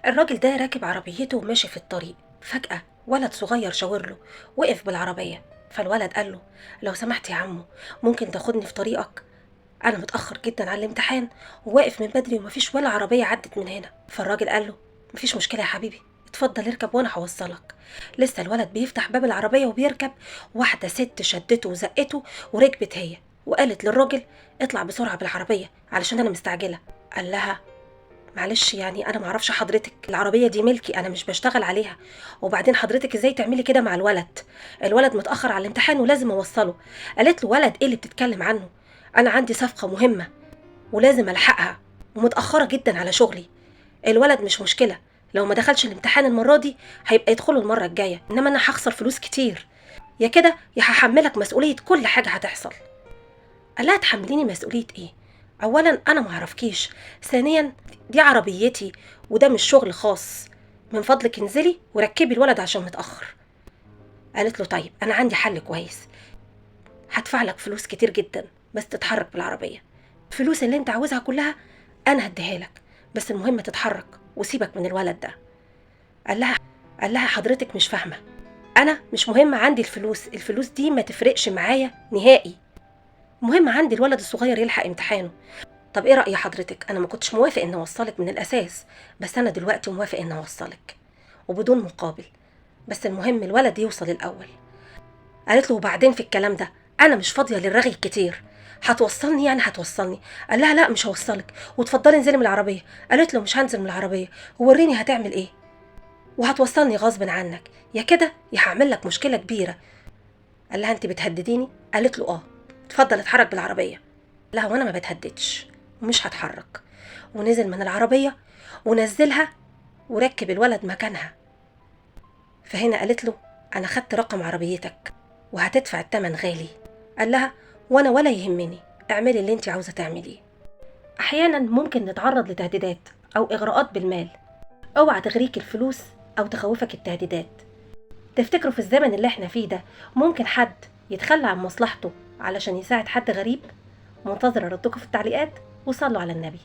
الراجل ده راكب عربيته وماشي في الطريق، فجأة ولد صغير شاور له، وقف بالعربية. فالولد قال له: لو سمحت يا عمو، ممكن تاخدني في طريقك؟ انا متأخر جدا على الامتحان، وواقف من بدري ومفيش ولا عربية عدت من هنا. فالراجل قال له: مفيش مشكلة يا حبيبي، اتفضل اركب وانا هوصلك. لسه الولد بيفتح باب العربية وبيركب، واحدة ست شدته وزقته وركبت هي، وقالت للراجل: اطلع بسرعة بالعربية علشان انا مستعجلة. قال لها: معلش يعني انا معرفش حضرتك، العربيه دي ملكي، انا مش بشتغل عليها. وبعدين حضرتك ازاي تعملي كده مع الولد؟ الولد متاخر على الامتحان ولازم اوصله. قالت له: ولد ايه اللي بتتكلم عنه؟ انا عندي صفقه مهمه ولازم الحقها، ومتاخره جدا على شغلي. الولد مش مشكله، لو ما دخلش الامتحان المره دي هيبقى يدخله المره الجايه، انما انا هخسر فلوس كتير. يا كده يا هحملك مسؤوليه كل حاجه هتحصل. قال لها: تحمليني مسؤولية ايه؟ اولا انا معرفكيش، ثانيا دي عربيتي وده مش شغل خاص، من فضلك انزلي وركبي الولد عشان متأخر. قالت له: طيب انا عندي حل كويس، هدفع لك فلوس كتير جدا بس تتحرك بالعربية. الفلوس اللي انت عاوزها كلها انا هديها لك، بس المهم تتحرك وسيبك من الولد ده. قال لها قال لها: حضرتك مش فاهمة، انا مش مهم عندي الفلوس، الفلوس دي ما تفرقش معايا نهائي، مهم عندي الولد الصغير يلحق امتحانه. طب ايه رأي حضرتك؟ انا ما كنتش موافق ان اوصلك من الاساس، بس انا دلوقتي موافق ان اوصلك وبدون مقابل، بس المهم الولد يوصل الاول. قالت له: وبعدين في الكلام ده انا مش فاضيه للرغي الكتير، هتوصلني يعني هتوصلني. قال لها: لا مش هوصلك، وتفضلي انزلي من العربيه. قالت له: مش هنزل من العربيه، ووريني هتعمل ايه، وهتوصلني غصب عنك، يا كده يا هعمل لك مشكله كبيره. قال لها: انت بتهدديني؟ قالت له: اه. اتفضل اتحرك بالعربيه. قال لها: وانا ما بتهددش ومش هتحرك. ونزل من العربيه ونزلها وركب الولد مكانها. فهنا قالت له: انا خدت رقم عربيتك وهتدفع التمن غالي. قال لها: وانا ولا يهمني، اعملي اللي انت عاوزه تعمليه. احيانا ممكن نتعرض لتهديدات او اغراءات بالمال، اوعى تغريك الفلوس او تخوفك التهديدات. تفتكروا في الزمن اللي احنا فيه ده ممكن حد يتخلى عن مصلحته علشان يساعد حد غريب؟ منتظره ردكم في التعليقات، وصلوا على النبي.